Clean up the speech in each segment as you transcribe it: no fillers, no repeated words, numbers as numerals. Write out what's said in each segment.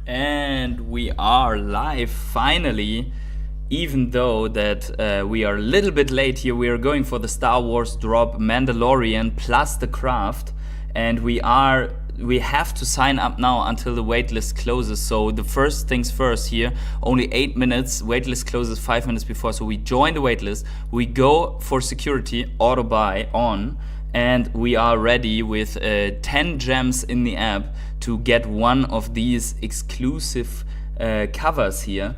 And we are live finally, even though that we are a little bit late here. We are going for the Star Wars drop Mandalorian plus the craft, and we have to sign up now until the waitlist closes. So the first things first here, only 8 minutes, waitlist closes 5 minutes before. So we join the waitlist, we go for security, auto buy on, and we are ready with 10 gems in the app to get one of these exclusive covers here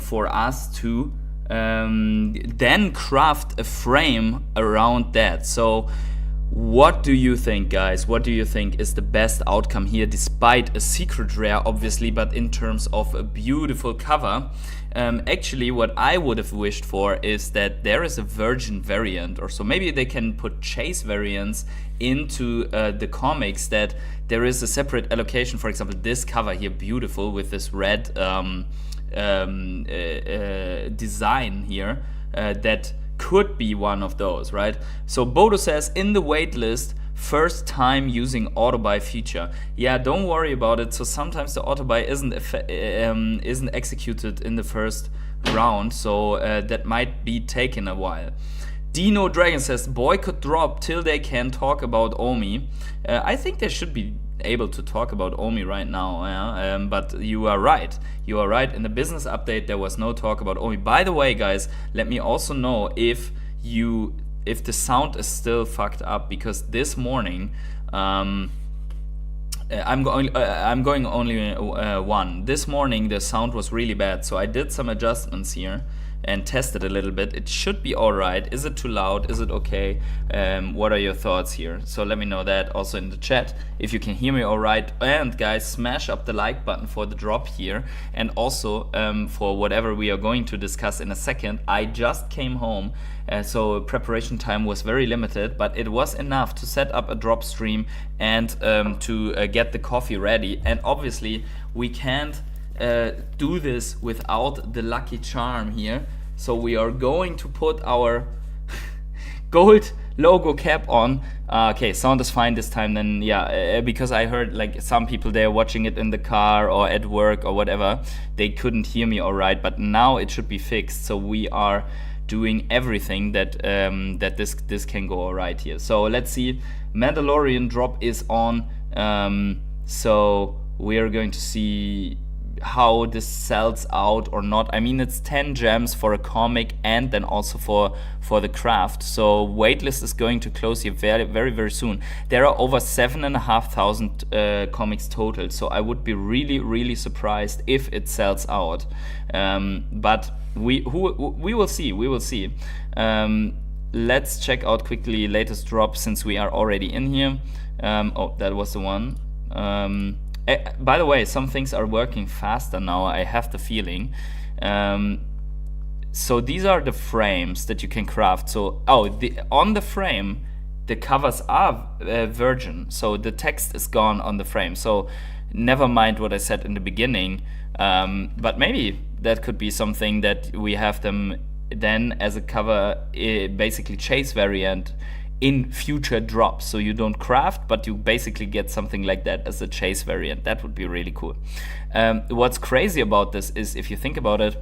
for us to then craft a frame around that. So what do you think, guys? What do you think is the best outcome here, despite a secret rare, obviously, but in terms of a beautiful cover? Actually, what I would have wished for is that there is a virgin variant, or so maybe they can put chase variants into the comics, that there is a separate allocation. For example, this cover here, beautiful, with this red design here, that could be one of those, right? So Bodo says, in the waitlist, first time using auto buy feature. Yeah, don't worry about it. So sometimes the auto buy isn't executed in the first round, so that might be taking a while. Dino Dragon says, boycott drop till they can talk about Omi. I think they should be able to talk about Omi right now, yeah? But you are right. You are right. In the business update, there was no talk about Omi. By the way, guys, let me also know if the sound is still fucked up, because this morning I'm going only one. This morning the sound was really bad, so I did some adjustments here and tested a little bit. It should be alright. Is it too loud? Is it okay? What are your thoughts here? So let me know that also in the chat if you can hear me alright. And guys, smash up the like button for the drop here, and also for whatever we are going to discuss in a second. I just came home, so preparation time was very limited, but it was enough to set up a drop stream and to get the coffee ready. And obviously we can't do this without the lucky charm here. So we are going to put our gold logo cap on. Okay, sound is fine this time then, yeah, because I heard like some people there watching it in the car or at work or whatever, they couldn't hear me alright, but now it should be fixed. So we are doing everything that that this can go alright here. So let's see, Mandalorian drop is on, so we are going to see how this sells out or not. I mean, it's 10 gems for a comic and then also for the craft. So waitlist is going to close here very, very, very soon. There are over 7,500 comics total. So I would be really, really surprised if it sells out. But we will see. We will see. Let's check out quickly latest drop since we are already in here. Oh, that was the one. By the way, some things are working faster now, I have the feeling. So these are the frames that you can craft. So, on the frame, the covers are virgin. So the text is gone on the frame. So never mind what I said in the beginning. But maybe that could be something that we have them then as a cover, basically chase variant in future drops. So you don't craft, but you basically get something like that as a chase variant. That would be really cool. What's crazy about this is, if you think about it,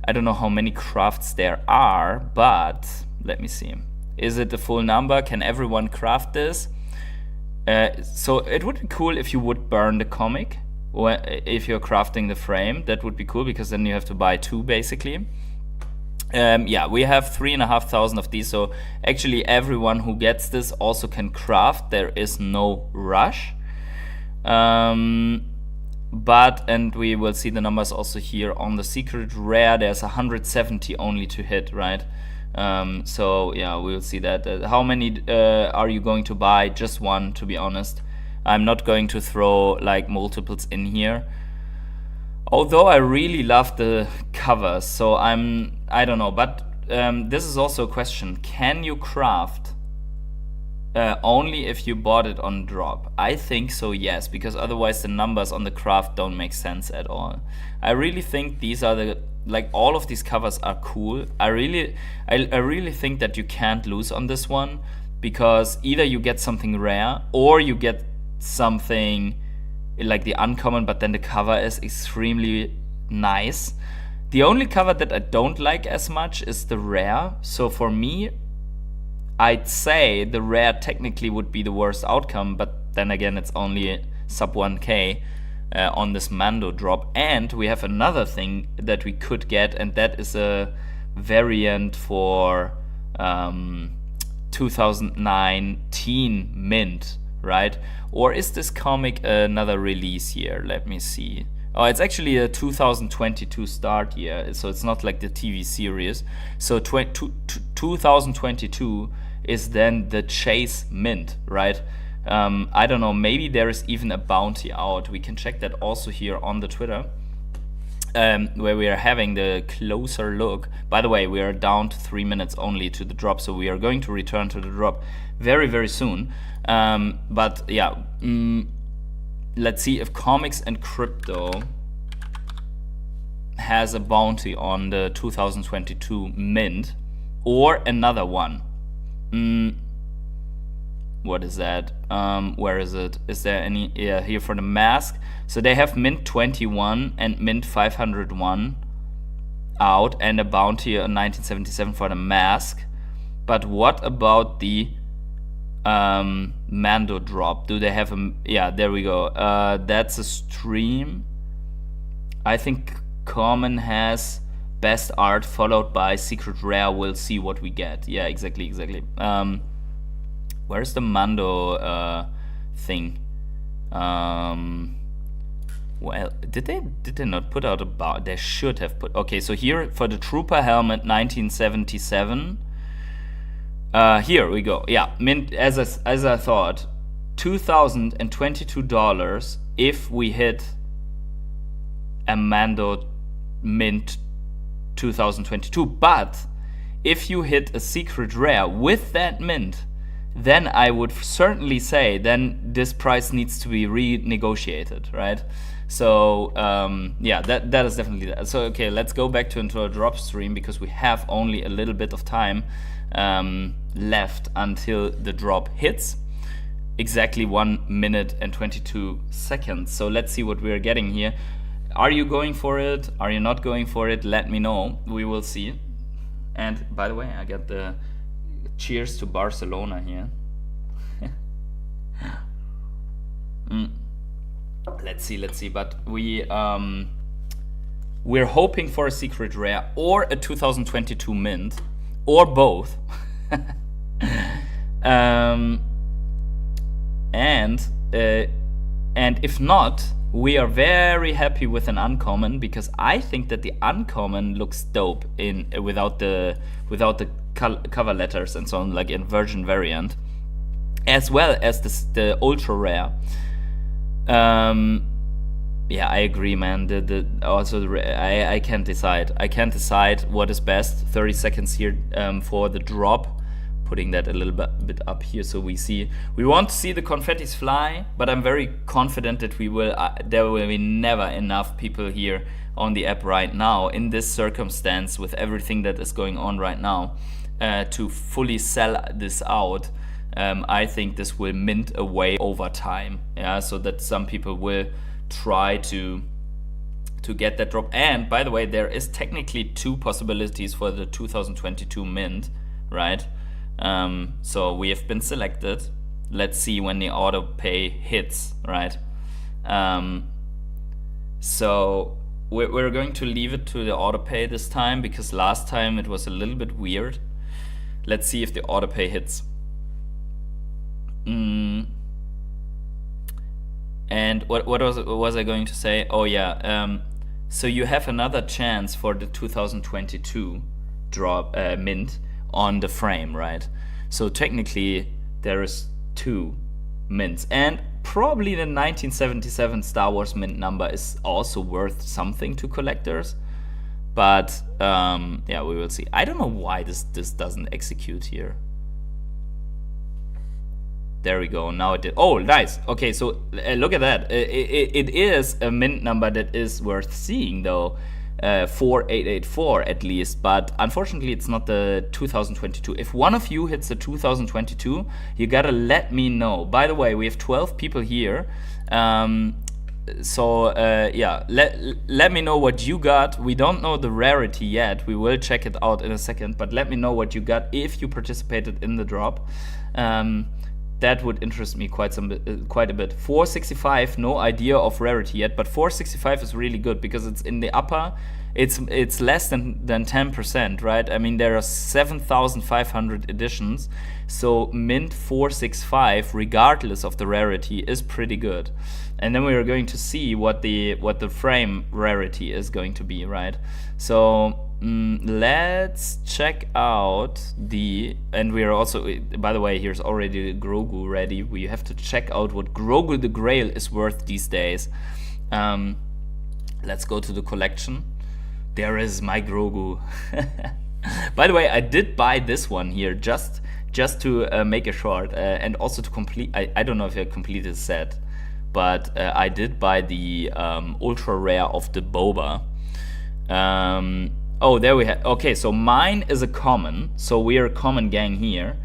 I don't know how many crafts there are, but let me see. Is it the full number? Can everyone craft this? So it would be cool if you would burn the comic, or if you're crafting the frame. That would be cool, because then you have to buy two basically. Yeah, we have 3,500 of these, so actually everyone who gets this also can craft. There is no rush. And we will see the numbers also here on the secret rare. There's 170 only to hit, right? So yeah, we'll see that. How many are you going to buy? Just one, to be honest. I'm not going to throw like multiples in here. Although I really love the covers, so I don't know, but this is also a question. Can you craft only if you bought it on drop? I think so, yes, because otherwise the numbers on the craft don't make sense at all. I really think these are like all of these covers are cool. I really think that you can't lose on this one, because either you get something rare or you get something like the uncommon, but then the cover is extremely nice. The only cover that I don't like as much is the rare. So for me, I'd say the rare technically would be the worst outcome, but then again, it's only sub 1k on this Mando drop. And we have another thing that we could get, and that is a variant for 2019 mint, right? Or is this comic another release year? Let me see. Oh, it's actually a 2022 start year, so it's not like the TV series. So 2022 is then the Chase mint, right? I don't know, maybe there is even a bounty out. We can check that also here on the Twitter, where we are having the closer look. By the way, we are down to 3 minutes only to the drop, so we are going to return to the drop very, very soon. But yeah, let's see if Comics and Crypto has a bounty on the 2022 mint or another one. What is that? Where is it? Is there any? Yeah, here for the mask. So they have mint 21 and mint 501 out, and a bounty on 1977 for the mask. But what about the Mando drop? Do they have a? Yeah, there we go. That's a stream. I think common has best art followed by secret rare. We'll see what we get. Yeah, exactly. Where's the Mando thing? Well, did they not put out a bar? They should have put. Okay, so here for the Trooper helmet 1977. Here we go. Yeah, mint as I thought, $2,022 if we hit a Mando mint 2022. But if you hit a secret rare with that mint, then I would certainly say then this price needs to be renegotiated, right? So yeah, that is definitely that. So okay, let's go back into a drop stream because we have only a little bit of time left until the drop hits. Exactly 1 minute and 22 seconds. So let's see what we're getting here. Are you going for it? Are you not going for it? Let me know. We will see. And by the way, I got the cheers to Barcelona here. Let's see. But we're hoping for a secret rare or a 2022 mint or both. And if not, we are very happy with an uncommon, because I think that the uncommon looks dope in without the cover letters and so on, like in Virgin variant, as well as the ultra rare. Yeah, I agree, man. I can't decide. I can't decide what is best. 30 seconds here for the drop. Putting that a little bit up here so we see. We want to see the confettis fly, but I'm very confident that we will. There will be never enough people here on the app right now in this circumstance with everything that is going on right now to fully sell this out. I think this will mint away over time. Yeah, so that some people will try to get that drop. And by the way, there is technically 2 possibilities for the 2022 mint, right? So we have been selected. Let's see when the auto pay hits, right? So we're going to leave it to the auto pay this time, because last time it was a little bit weird. Let's see if the auto pay hits. And what was I going to say? Oh yeah, so you have another chance for the 2022 drop mint on the frame, right? So technically there is 2 mints, and probably the 1977 Star Wars mint number is also worth something to collectors, but yeah, we will see. I don't know why this doesn't execute here. There we go. Now it did. Oh, nice. Okay, so look at that. It is a mint number that is worth seeing, though. 4884 at least, but unfortunately it's not the 2022. If one of you hits the 2022, you gotta let me know. By the way, we have 12 people here. yeah, let me know what you got. We don't know the rarity yet. We will check it out in a second, but let me know what you got if you participated in the drop. That would interest me quite a bit. 465, no idea of rarity yet, but 465 is really good because it's in the upper. It's less than 10%, right? I mean, there are 7,500 editions, so mint 465, regardless of the rarity, is pretty good. And then we are going to see what the frame rarity is going to be, right? So let's check out and we are also, by the way, here's already the Grogu ready. We have to check out what Grogu the Grail is worth these days. Let's go to the collection. There is my Grogu. By the way, I did buy this one here just to make a short and also to complete. I don't know if I completed the set, but I did buy the ultra rare of the Boba. Oh, there we have. Okay, so mine is a common. So we are a common gang here.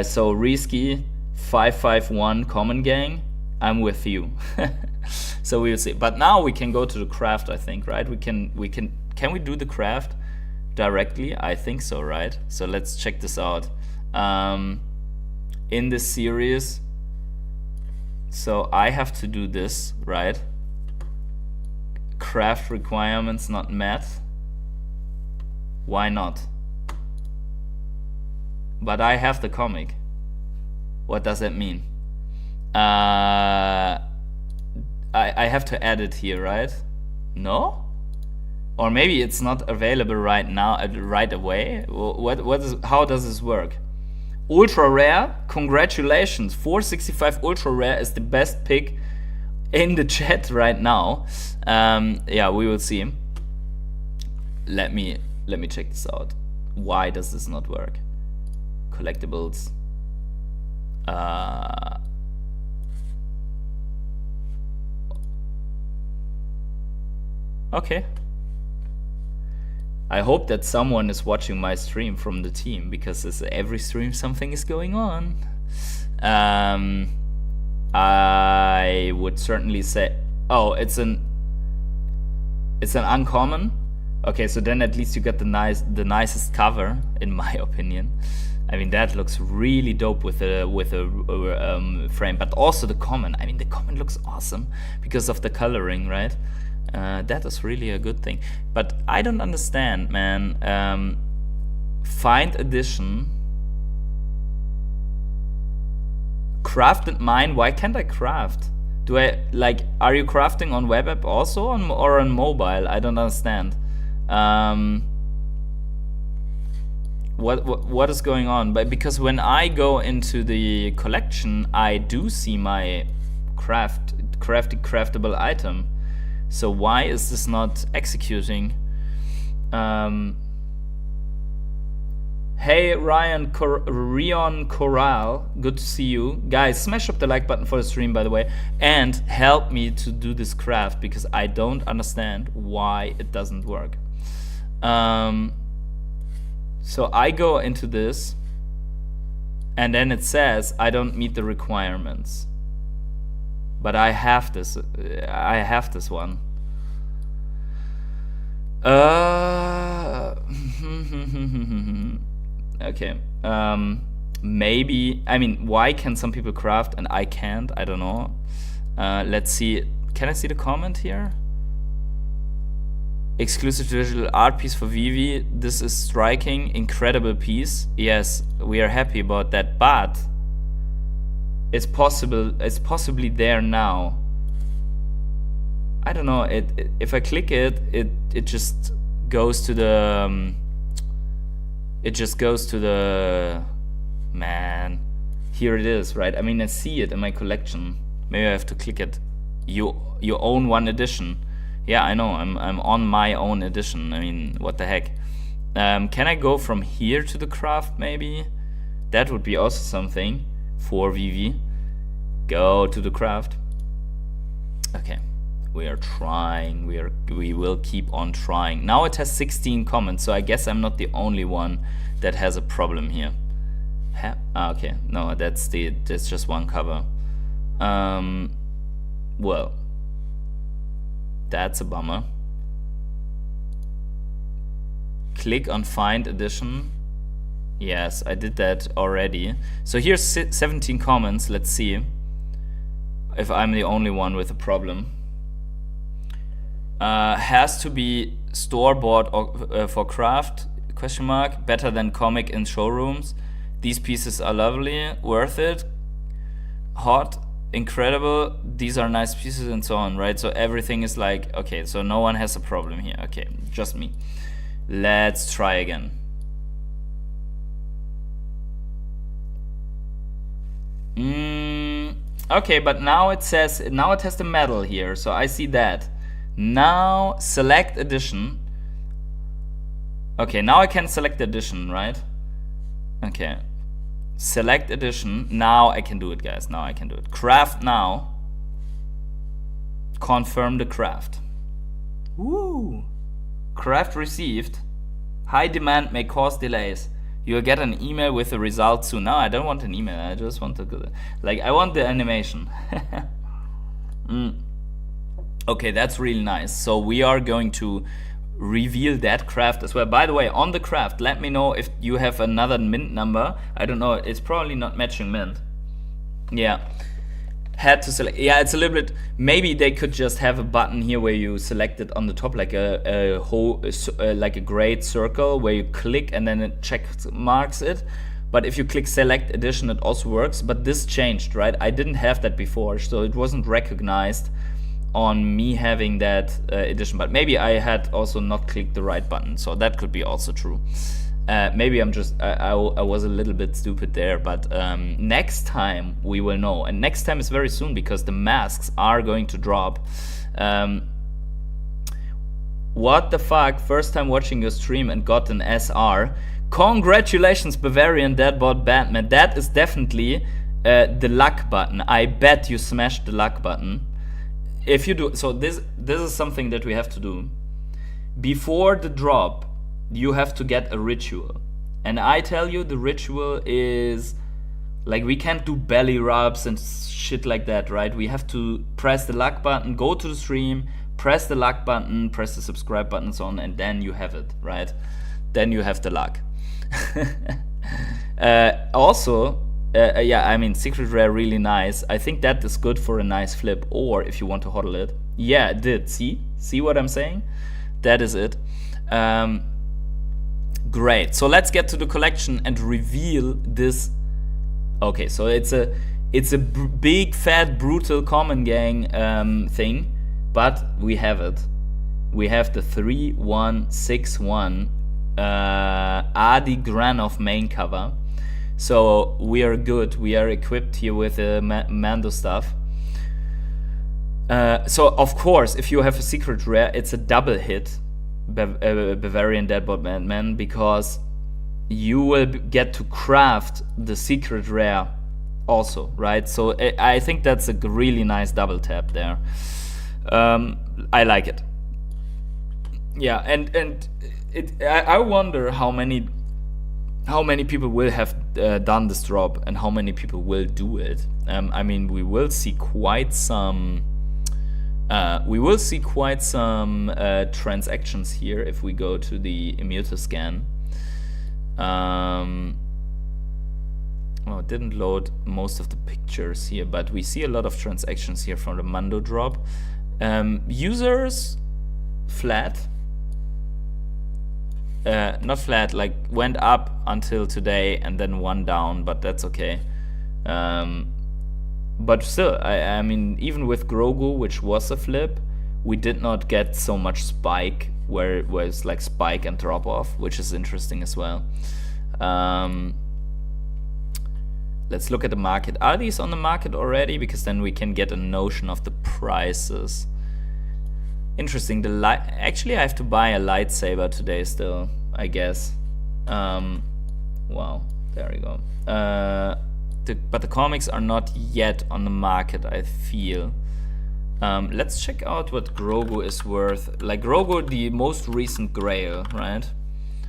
So Risky 551 common gang. I'm with you. So we will see. But now we can go to the craft, I think, right? Can we do the craft directly? I think so, right? So let's check this out. In this series, so I have to do this, right? Craft requirements not met. Why not? But I have the comic. What does that mean? I have to add it here, right? No? Or maybe it's not available right now, right away. How does this work? Ultra rare, congratulations. 465 ultra rare is the best pick in the chat right now. Yeah, we will see. Let me check this out. Why does this not work? Collectibles. Okay. I hope that someone is watching my stream from the team, because every stream something is going on. I would certainly say, oh, it's an uncommon. Okay, so then at least you get the nicest cover, in my opinion. I mean, that looks really dope with a frame, but also the common. I mean, the common looks awesome because of the coloring, right? That is really a good thing. But I don't understand, man. Find edition. Crafted mine. Why can't I craft? Do I, like, are you crafting on web app also or on mobile? I don't understand. What is going on? But because when I go into the collection, I do see my craftable item. So why is this not executing? Hey Rion Corral, good to see you. Guys, smash up the like button for the stream, by the way, and help me to do this craft, because I don't understand why it doesn't work. So I go into this, and then it says I don't meet the requirements. But I have this one. Okay. Maybe, I mean, why can some people craft and I can't? I don't know. Let's see. Can I see the comment here? Exclusive digital art piece for VeVe. This is striking, incredible piece. Yes, we are happy about that, but it's possibly there now. I don't know. If I click it just goes to the man. Here it is, right? I mean, I see it in my collection. Maybe I have to click it. You own one edition. Yeah, I know. I'm on my own edition. I mean, what the heck? Can I go from here to the craft? Maybe that would be also something for VeVe. Go to the craft. Okay, we are trying. We will keep on trying. Now it has 16 comments, so I guess I'm not the only one that has a problem here. Okay, no, that's just one cover. Well, That's a bummer. Click on find edition. Yes, I did that already. So here's 17 comments. Let's see if I'm the only one with a problem. Has to be store-bought or for craft, question mark, better than comic in showrooms. These pieces are lovely, worth it, hot, incredible, these are nice pieces, and so on, right? So everything is like, okay, so no one has a problem here. Okay, just me. Let's try again. Okay, but now it says, now it has the medal here, so I see that. Now select edition. Okay, now I can select edition, right? Okay, select edition. Now I can do it, guys. Now I can do it. Craft now. Confirm the craft. Woo! Craft received. High demand may cause delays. You'll get an email with the result soon. No, I don't want an email. I just want to, like, I want the animation. Okay, that's really nice. So we are going to reveal that craft as well. By the way, on the craft, let me know if you have another mint number. I don't know. It's probably not matching mint. Yeah. Had to select. Yeah, it's a little bit. Maybe they could just have a button here where you select it on the top, like a whole, like a great circle where you click and then it check marks it. But if you click select edition, it also works. But this changed, right? I didn't have that before, so it wasn't recognized on me having that edition. But maybe I had also not clicked the right button, so that could be also true. Maybe I'm just, I was a little bit stupid there, but next time we will know. And next time is very soon because the masks are going to drop. What the fuck? First time watching your stream and got an SR. Congratulations, Bavarian Deadbot Batman. That is definitely the luck button. I bet you smashed the luck button. If you do, so this is something that we have to do. Before the drop, you have to get a ritual. And I tell you, the ritual is, like, we can't do belly rubs and shit like that, right? We have to press the luck button, go to the stream, press the luck button, press the subscribe button and so on, and then you have it, right? Then you have the luck. Also, yeah, I mean, secret rare, really nice. I think that is good for a nice flip, or if you want to hodl it. Yeah, it did. See what I'm saying? That is it. Great. So let's get to the collection and reveal this. Okay, so it's a big, fat, brutal common gang thing, but we have it. We have the 3161 Adi Granov main cover. So we are good. We are equipped here with the Mando stuff. So of course, if you have a secret rare, it's a double hit, Bavarian Deadbot Man, because you will get to craft the secret rare also, right? So I think that's a really nice double tap there. I like it. Yeah, and I wonder how many people will have done this drop and how many people will do it. I mean, we will see quite some. Transactions here if we go to the Immuta scan. Well, it didn't load most of the pictures here, but we see a lot of transactions here from the Mando drop. Users flat. Not flat, like went up until today and then one down, but that's okay. But still, I mean, even with Grogu, which was a flip, we did not get so much spike, where it was like spike and drop off, which is interesting as well. Let's look at the market. Are these on the market already? Because then we can get a notion of the prices. Interesting. Actually, I have to buy a lightsaber today still, I guess. Wow, there we go. But the comics are not yet on the market, I feel. Let's check out what Grogu is worth. Like, Grogu, the most recent grail, right?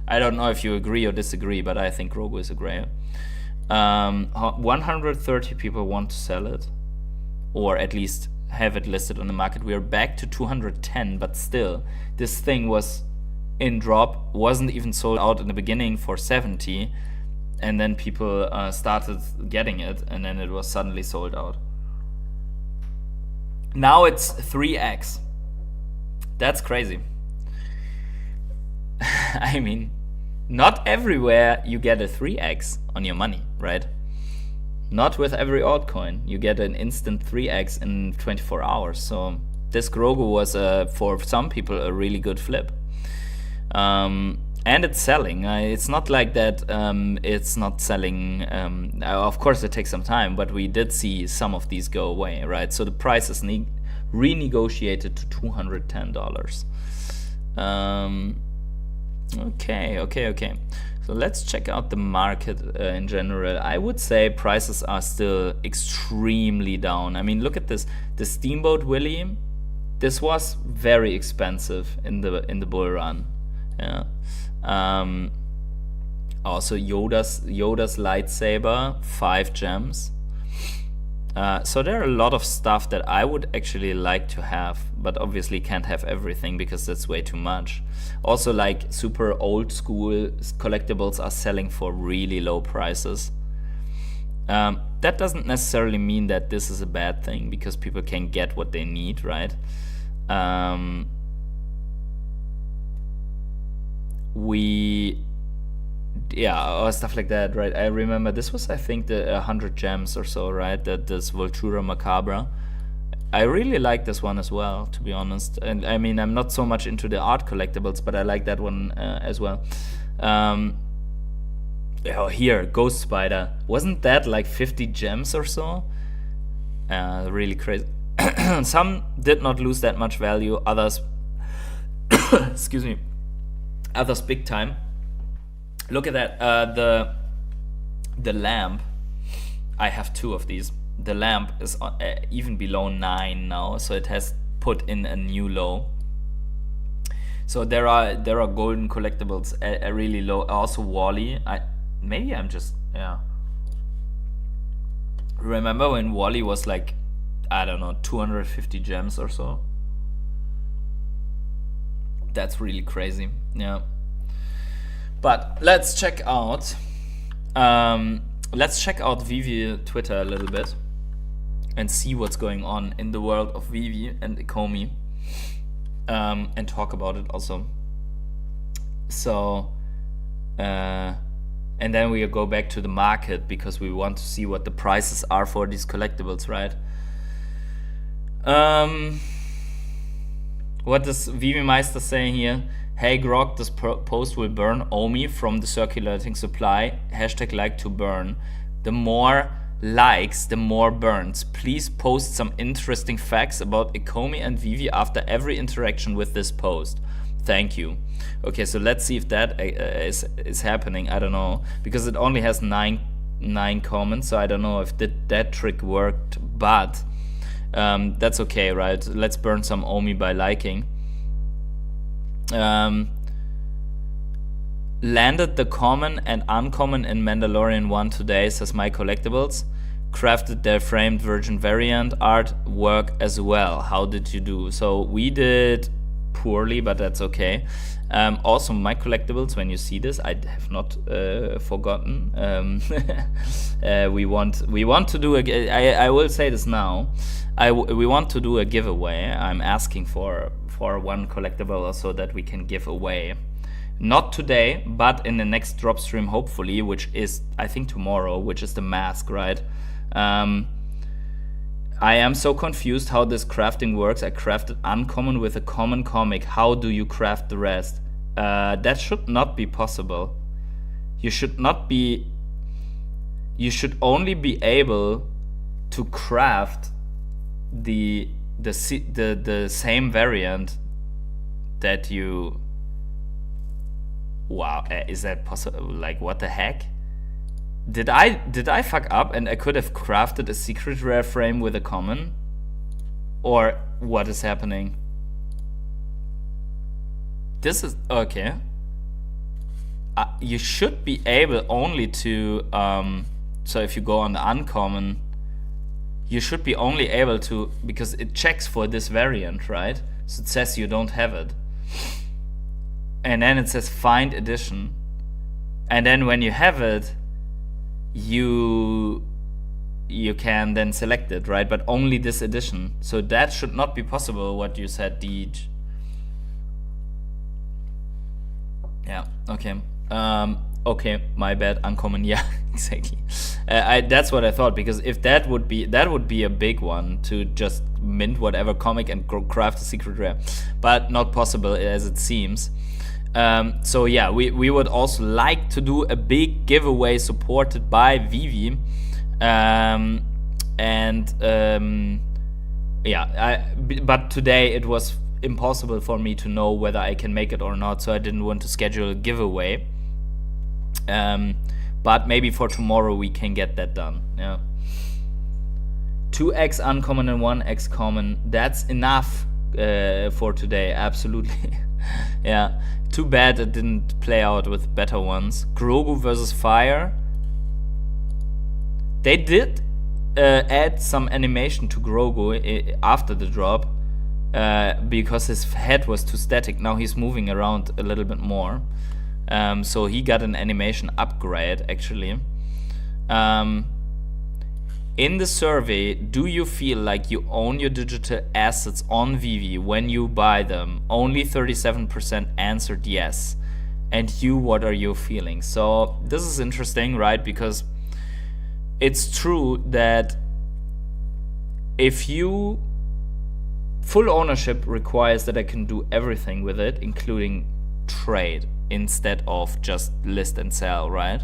I don't know if you agree or disagree, but I think Grogu is a grail. 130 people want to sell it, or at least have it listed on the market. We are back to 210, but still, this thing was in drop, wasn't even sold out in the beginning for 70, and then people started getting it, and then it was suddenly sold out. Now it's 3x. That's crazy. I mean, not everywhere you get a 3x on your money, right? Not with every altcoin. You get an instant 3x in 24 hours. So this Grogu was, for some people, a really good flip. And it's selling. It's not like that it's not selling. Of course, it takes some time, but we did see some of these go away, right? So the price is renegotiated to $210. Okay. So let's check out the market in general. I would say prices are still extremely down. I mean, look at this. The Steamboat Willie, this was very expensive in the bull run. Yeah. Also Yoda's lightsaber, 5 gems. So there are a lot of stuff that I would actually like to have, but obviously can't have everything because that's way too much. Also, like super old school collectibles are selling for really low prices. That doesn't necessarily mean that this is a bad thing because people can get what they need, right? Or stuff like that, right? I remember this was, I think, the 100 gems or so, right? That this Voltura Macabra. I really like this one as well, to be honest. And I mean, I'm not so much into the art collectibles, but I like that one as well. Here, Ghost Spider. Wasn't that like 50 gems or so? Really crazy. Some did not lose that much value. Others, excuse me, others big time. Look at that. The lamp. I have 2 of these. The lamp is even below 9 now, so it has put in a new low. So there are golden collectibles a really low. Also Wally. Remember when Wally was like, I don't know, 250 gems or so? That's really crazy. Yeah. But let's check out VeVe Twitter a little bit and see what's going on in the world of VeVe and Ecomi, and talk about it also. So and then we'll go back to the market because we want to see what the prices are for these collectibles, right? What is VeVe Meister saying here? Hey Grog, this post will burn Omi from the circulating supply. # like to burn. The more likes, the more burns. Please post some interesting facts about Ecomi and VeVe after every interaction with this post. Thank you. Okay, so let's see if that is happening. I don't know, because it only has 9 comments, so I don't know if that trick worked, but that's okay, right? Let's burn some Omi by liking. Landed the common and uncommon in Mandalorian 1 today, says My Collectibles. Crafted their framed version variant artwork as well. How did you do? So we did poorly, but that's okay. Also, My Collectibles, when you see this, I have not forgotten. We want to do I will say this now. We want to do a giveaway. I'm asking for 1 collectible or so that we can give away. Not today, but in the next drop stream, hopefully, which is, I think, tomorrow, which is the mask, right? I am so confused how this crafting works. I crafted uncommon with a common comic. How do you craft the rest? That should not be possible. You should only be able to craft the same variant that you. Wow, is that possible? Like, what the heck? Did I fuck up and I could have crafted a secret rare frame with a common? Or what is happening? This is okay. You should be able only to so if you go on the uncommon, you should be only able to, because it checks for this variant, right? So it says you don't have it. And then it says find edition. And then when you have it, you can then select it, right? But only this edition. So that should not be possible, what you said, Deej. Yeah, okay. Okay, my bad, uncommon. Yeah, exactly. That's what I thought, because if that would be a big one, to just mint whatever comic and craft a secret rare, but not possible as it seems. So yeah, we would also like to do a big giveaway supported by VeVe, but today it was impossible for me to know whether I can make it or not, so I didn't want to schedule a giveaway. But maybe for tomorrow we can get that done. Yeah, 2x uncommon and 1x common, that's enough for today, absolutely. Yeah, too bad it didn't play out with better ones. Grogu versus Fire. They did add some animation to Grogu after the drop, because his head was too static. Now he's moving around a little bit more. So he got an animation upgrade, actually. In the survey, do you feel like you own your digital assets on VeVe when you buy them? Only 37% answered yes. And you, what are your feelings? So this is interesting, right? Because it's true that if you... Full ownership requires that I can do everything with it, including trade, instead of just list and sell, right?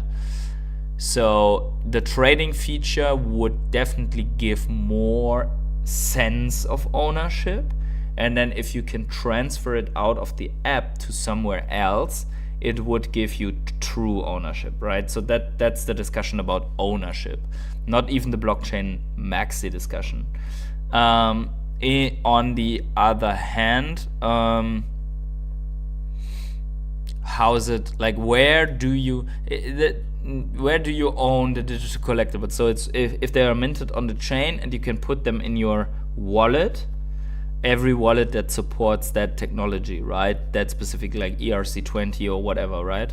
So the trading feature would definitely give more sense of ownership, and then if you can transfer it out of the app to somewhere else, it would give you true ownership, right? So that's the discussion about ownership, not even the blockchain maxi discussion. On the other hand, how is it, like, where do you own the digital collectibles? So it's if they are minted on the chain and you can put them in your wallet, every wallet that supports that technology, right? That specific, like ERC20 or whatever, right?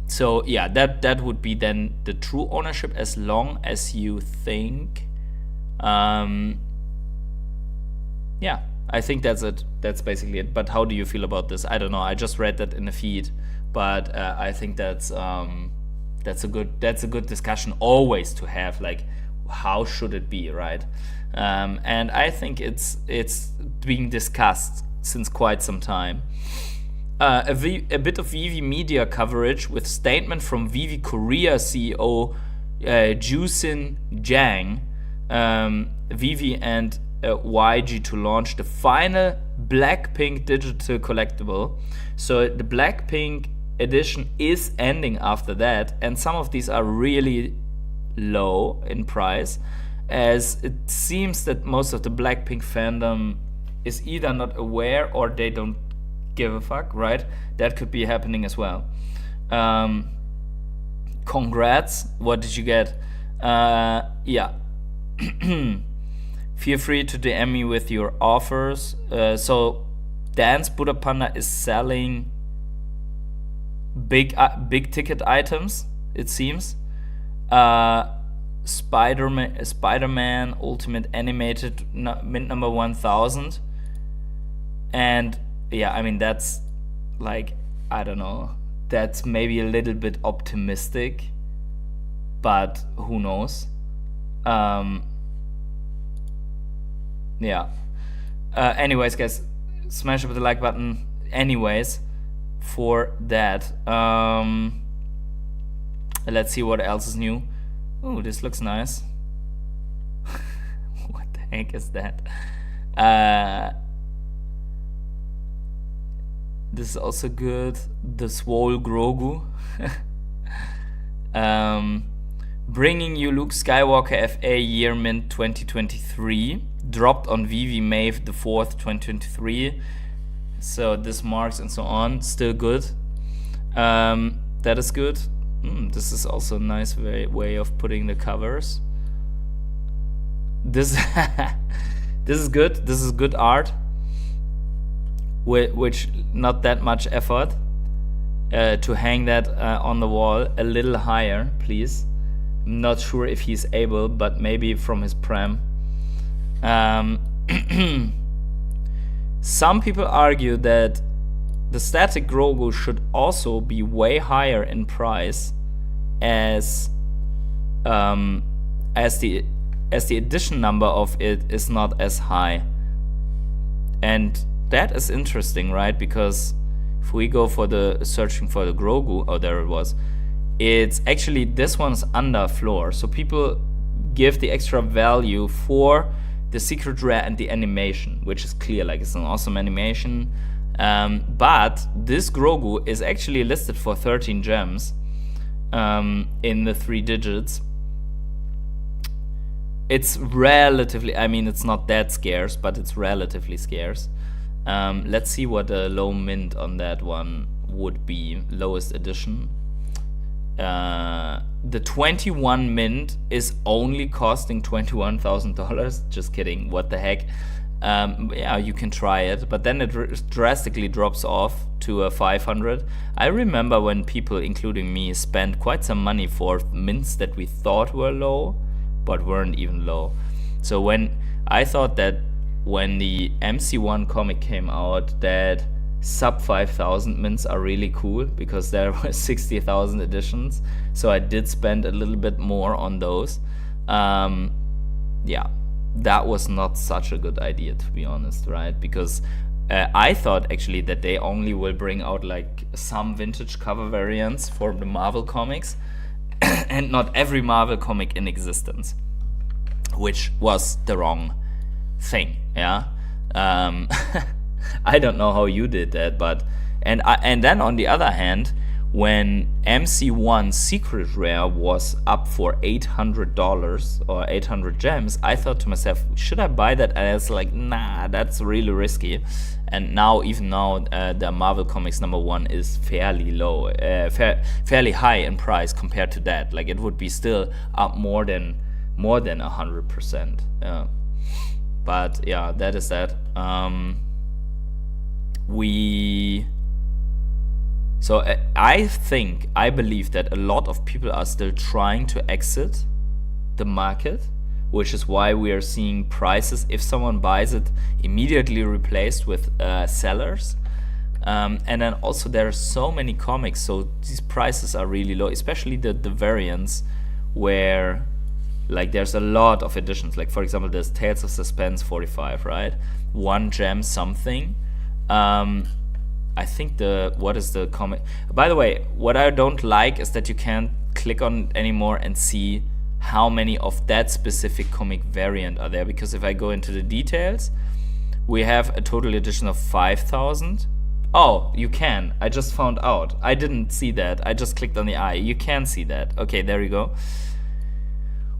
So yeah, that would be then the true ownership, as long as you think. Yeah, I think that's it. That's basically it. But how do you feel about this? I don't know. I just read that in the feed, but I think that's a good discussion always to have. Like, how should it be, right? And I think it's being discussed since quite some time. A bit of VeVe media coverage with statement from VeVe Korea CEO Jusin Jang, VeVe and YG to launch the final Blackpink digital collectible. So the Blackpink edition is ending after that, and some of these are really low in price, as it seems that most of the Blackpink fandom is either not aware or they don't give a fuck, right? That could be happening as well. Congrats. What did you get? Yeah. Feel free to DM me with your offers. So Dance Buddha Panda is selling big ticket items, it seems. Spider-Man Ultimate Animated mint number 1000. And yeah, I mean, that's like, I don't know, that's maybe a little bit optimistic, but who knows. Yeah. Anyways, guys, smash up the like button. Anyways, for that. Let's see what else is new. Oh, this looks nice. What the heck is that? This is also good. The Swole Grogu. Bringing you Luke Skywalker FA Year Mint 2023. Dropped on VeVe May the 4th, 2023. So this marks and so on. Still good. That is good. This is also a nice way of putting the covers. this this is good. This is good art, which not that much effort to hang that on the wall a little higher, please. I'm not sure if he's able, but maybe from his pram. Some people argue that the static Grogu should also be way higher in price as the edition number of it is not as high. And that is interesting, right? Because if we go for the searching for the Grogu, oh, there it was, it's actually, this one's under floor, so people give the extra value for the secret rare and the animation, which is clear, like it's an awesome animation. But this Grogu is actually listed for 13 gems in the 3 digits. It's relatively, I mean, it's not that scarce, but it's relatively scarce. Let's see what the low mint on that one would be, lowest edition. The 21 mint is only costing $21,000. Just kidding, what the heck. Yeah, you can try it, but then it drastically drops off to a 500. I remember when people, including me, spent quite some money for mints that we thought were low, but weren't even low. So when I thought that when the MC1 comic came out, that sub 5,000 mints are really cool because there were 60,000 editions. So I did spend a little bit more on those. Yeah, that was not such a good idea, to be honest, right? Because I thought actually that they only will bring out like some vintage cover variants for the Marvel comics and not every Marvel comic in existence, which was the wrong thing, yeah. I don't know how you did that, but and then on the other hand, when MC1 Secret Rare was up for $800 or 800 gems, I thought to myself, should I buy that? And I was like, nah, that's really risky. And now, even now, the Marvel Comics #1 is fairly low, fairly high in price compared to that. Like, it would be still up more than 100%. But yeah, that is that. So I believe that a lot of people are still trying to exit the market, which is why we are seeing prices, if someone buys it, immediately replaced with sellers. And then also there are so many comics, so these prices are really low, especially the variants where like there's a lot of editions. Like for example, there's Tales of Suspense 45, right? 1 gem something. I think what is the comic? By the way, what I don't like is that you can't click on it anymore and see how many of that specific comic variant are there. Because if I go into the details, we have a total edition of 5,000. Oh, you can. I just found out. I didn't see that. I just clicked on the eye. You can see that. Okay, there you go.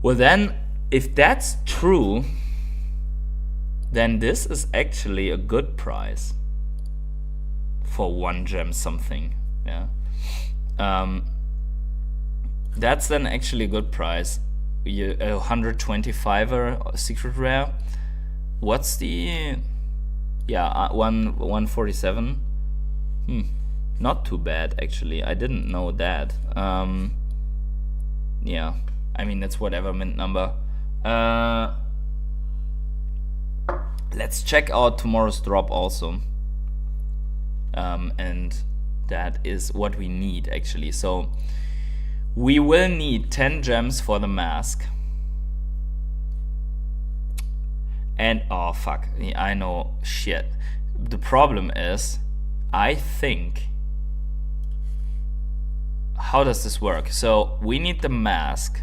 Well then, if that's true, then this is actually a good price for 1 gem something. Yeah, that's then actually a good price. 125er secret rare. What's the 147? Not too bad actually. I didn't know that. Yeah, I mean, that's whatever mint number. Let's check out tomorrow's drop also. And that is what we need actually. So we will need 10 gems for the mask. And oh fuck, I know, shit. The problem is, I think, how does this work? So we need the mask,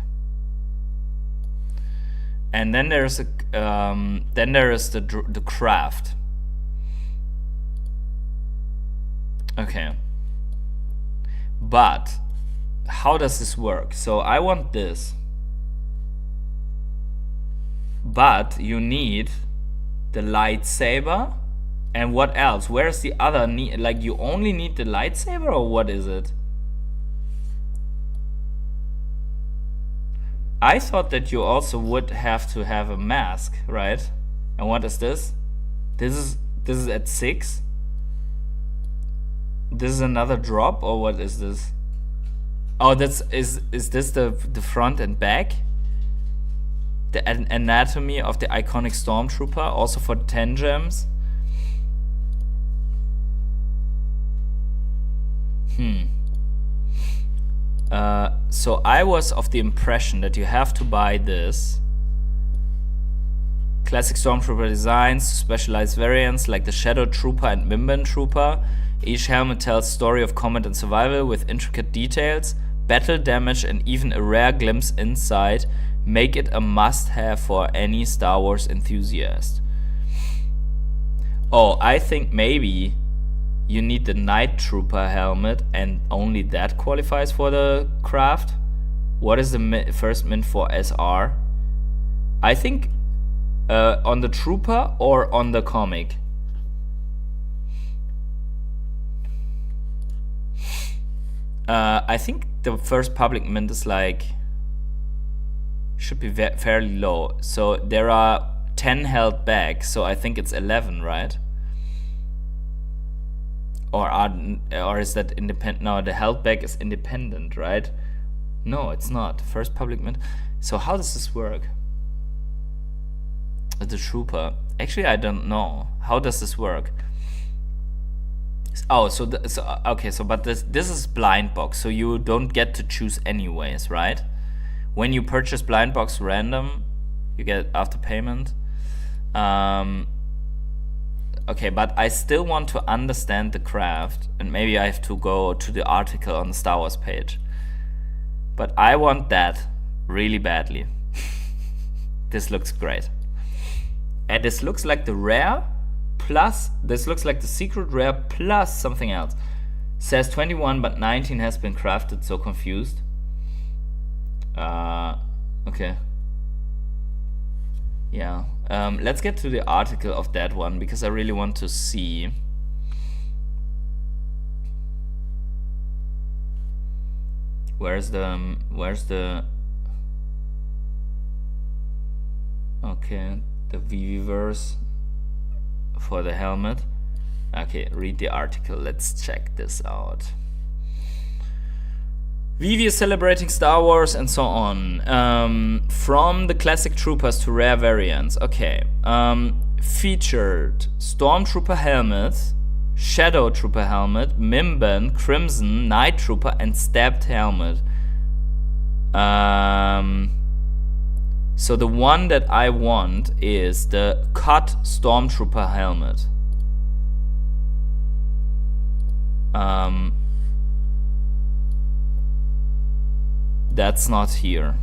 and then there's a then there is the craft. Okay, but how does this work? So I want this, but you need the lightsaber, and what else? Where's the other need? Like, you only need the lightsaber, or what is it? I thought that you also would have to have a mask, right? And what is this? This is at 6. This is another drop, or what is this? Oh, is this the front and back? The anatomy of the iconic stormtrooper, also for 10 gems. So I was of the impression that you have to buy this. Classic stormtrooper designs, specialized variants like the Shadow Trooper and Mimban Trooper. Each helmet tells story of combat and survival with intricate details, battle damage, and even a rare glimpse inside. Make it a must-have for any Star Wars enthusiast. Oh, I think maybe you need the Night Trooper helmet, and only that qualifies for the craft. What is the first mint for SR? I think on the Trooper or on the comic. I think the first public mint is like, should be fairly low. So there are 10 held back, so I think it's 11, right? Or is that independent? No, the held back is independent, right? No, it's not. First public mint. So how does this work? The Trooper. Actually, I don't know. How does this work? Oh, but this is blind box, so you don't get to choose anyways, right? When you purchase blind box random, you get after payment. Okay, but I still want to understand the craft, and maybe I have to go to the article on the Star Wars page. But I want that really badly. This looks great. And this looks like the rare plus, this looks like the secret rare plus something else. Says 21, but 19 has been crafted, so confused. Okay. Yeah. Let's get to the article of that one, because I really want to see. Where's the okay, the VeVe for the helmet. Okay, read the article. Let's check this out. VeVe is celebrating Star Wars and so on. From the classic troopers to rare variants. Okay. Featured Stormtrooper helmet, Shadow Trooper helmet, Mimban, Crimson, Night Trooper, and Stabbed helmet. So the one that I want is the cut Stormtrooper helmet. That's not here.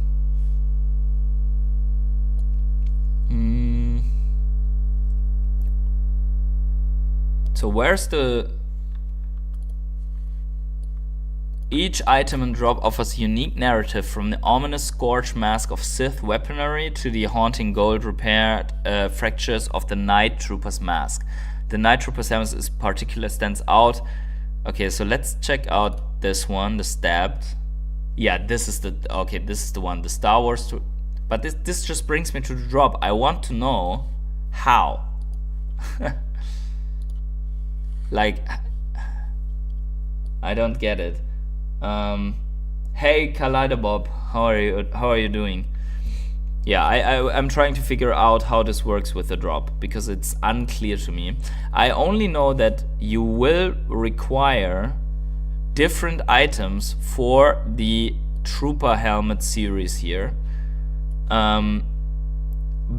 So where's the... Each item and drop offers a unique narrative, from the ominous scourge mask of Sith weaponry to the haunting gold repaired fractures of the Night Trooper's mask. The Night Trooper's helmet is particular, stands out. Okay, so let's check out this one, the Stabbed. Yeah, this is the... Okay, this is the one, the Star Wars... But this just brings me to the drop. I want to know how. Like, I don't get it. Hey Kaleidobob, how are you doing? Yeah, I'm trying to figure out how this works with the drop, because it's unclear to me. I only know that you will require different items for the Trooper helmet series here.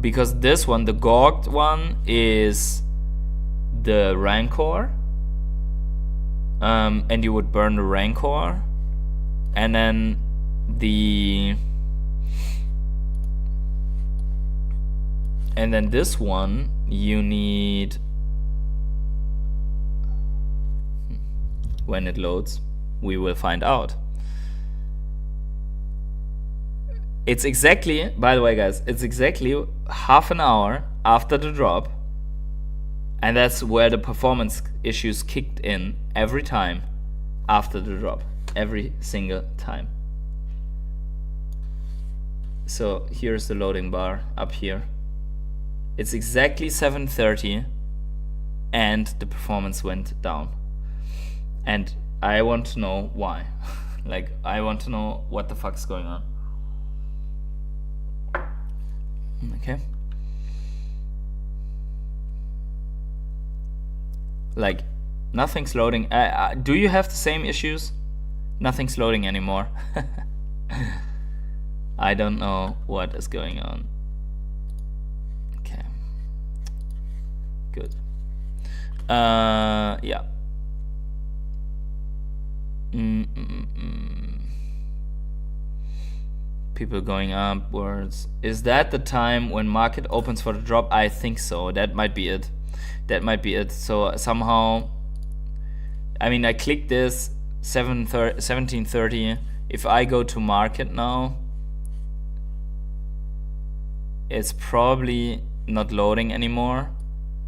Because this one, the Gorged one, is the Rancor. And you would burn the Rancor. And then this one you need, when it loads we will find out. It's exactly, by the way guys, it's exactly half an hour after the drop, and that's where the performance issues kicked in every time after the drop. Every single time. So here's the loading bar up here. It's exactly 7:30 and the performance went down. And I want to know why. Like, I want to know what the fuck's going on. Okay. Like, nothing's loading. Do you have the same issues? Nothing's loading anymore. I don't know what is going on. Okay. Good. Yeah. People going upwards. Is that the time when market opens for the drop? I think so. That might be it. That might be it. So somehow, I mean, I clicked this 17:30. If I go to market now, it's probably not loading anymore.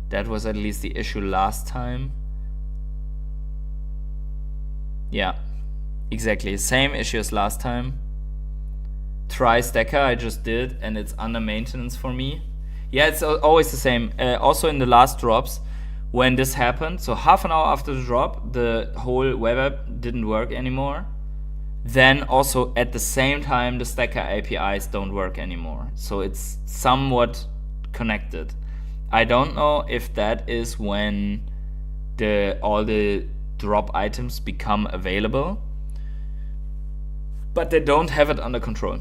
That was at least the issue last time. Yeah, exactly. Same issue as last time. Try stacker I just did, and it's under maintenance for me. Yeah, it's always the same. Also in the last drops, when this happened, so half an hour after the drop, the whole web app didn't work anymore. Then also at the same time, the stacker APIs don't work anymore. So it's somewhat connected. I don't know if that is when all the drop items become available, but they don't have it under control.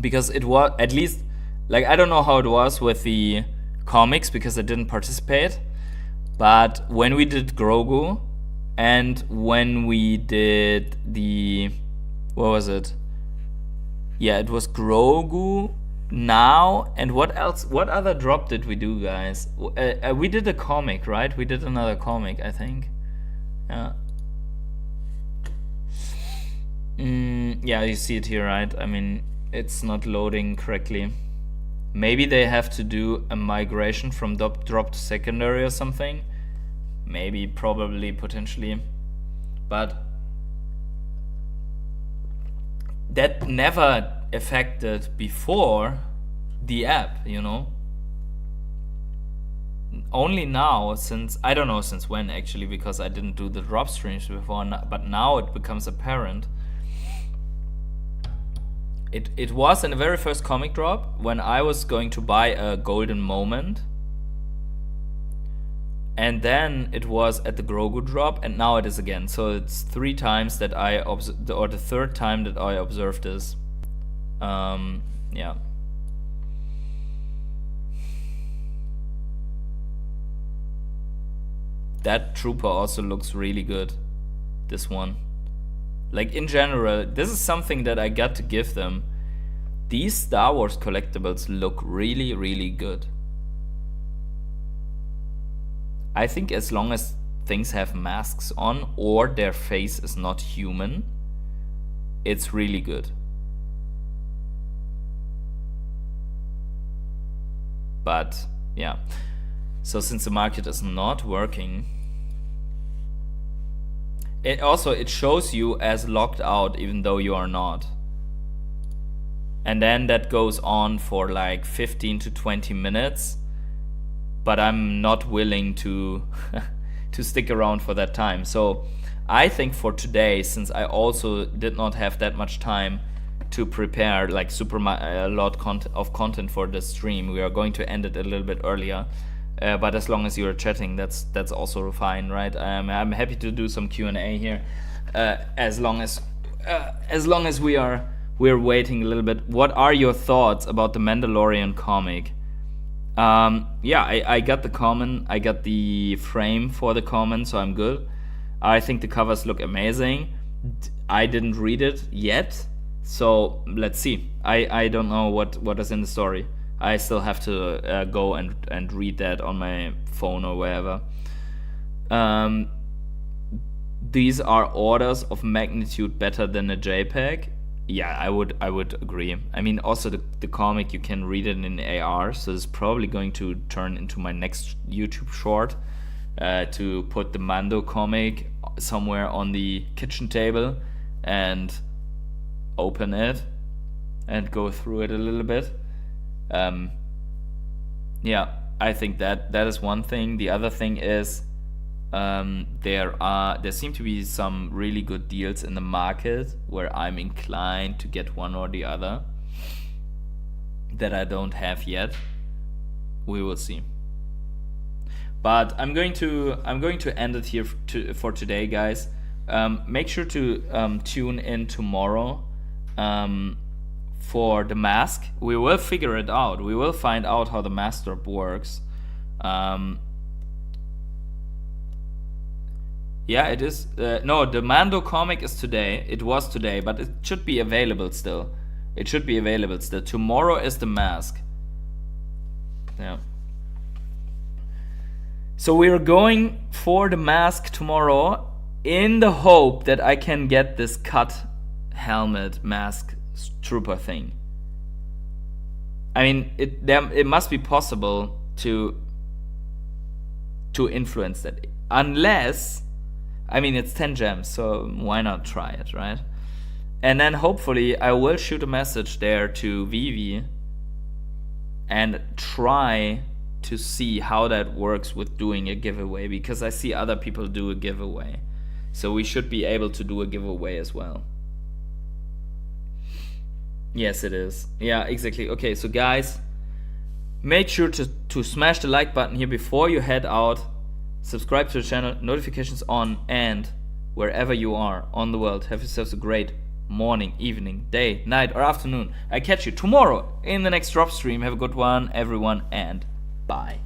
Because it was, at least, like, I don't know how it was with the comics because I didn't participate, but when we did Grogu and when we did the, what was it? Yeah, it was Grogu now, and what else? What other drop did we do, guys? We did a comic, right? We did another comic, I think. Yeah. Yeah, you see it here, right? I mean, it's not loading correctly. Maybe they have to do a migration from drop to secondary or something. Maybe, probably, potentially. But that never affected before the app, you know? Only now, since, I don't know since when actually, because I didn't do the drop streams before, but now it becomes apparent. It was in the very first comic drop when I was going to buy a golden moment, and then it was at the Grogu drop, and now it is again. So it's 3 times that I or the 3rd time that I observed this. Yeah. That trooper also looks really good. This one. Like, in general, this is something that I got to give them. These Star Wars collectibles look really, really good. I think as long as things have masks on or their face is not human, it's really good. But, yeah. So since the market is not working, it shows you as logged out even though you are not. And then that goes on for like 15 to 20 minutes. But I'm not willing to to stick around for that time. So I think for today, since I also did not have that much time to prepare like a lot of content for the stream, we are going to end it a little bit earlier. But as long as you're chatting, that's also fine, right? I'm happy to do some Q&A here, as long as we're waiting a little bit. What are your thoughts about the Mandalorian comic? Yeah, I got the common, I got the frame for the common, so I'm good. I think the covers look amazing. I didn't read it yet, so let's see. I don't know what is in the story. I still have to go and read that on my phone or wherever. These are orders of magnitude better than a JPEG. Yeah, I would agree. I mean, also the comic, you can read it in AR, so it's probably going to turn into my next YouTube short, to put the Mando comic somewhere on the kitchen table and open it and go through it a little bit. Yeah, I think that is one thing. The other thing is there seem to be some really good deals in the market where I'm inclined to get one or the other that I don't have yet. We will see. But I'm going to end it here for today, guys. Make sure to tune in tomorrow for the mask. We will figure it out. We will find out how the mask drop works. Yeah, it is. No, the Mando comic is today. It was today, but it should be available still. It should be available still. Tomorrow is the mask. Yeah. So we're going for the mask tomorrow in the hope that I can get this cut helmet mask trooper thing. I mean, it must be possible to influence that. Unless, I mean, it's 10 gems, so why not try it, right? And then hopefully I will shoot a message there to VeVe and try to see how that works with doing a giveaway, because I see other people do a giveaway. So we should be able to do a giveaway as well. Yes, it is. Yeah, exactly. Okay, so guys, make sure to smash the like button here before you head out. Subscribe to the channel, notifications on, and wherever you are on the world, have yourselves a great morning, evening, day, night, or afternoon. I catch you tomorrow in the next drop stream. Have a good one, everyone, and bye.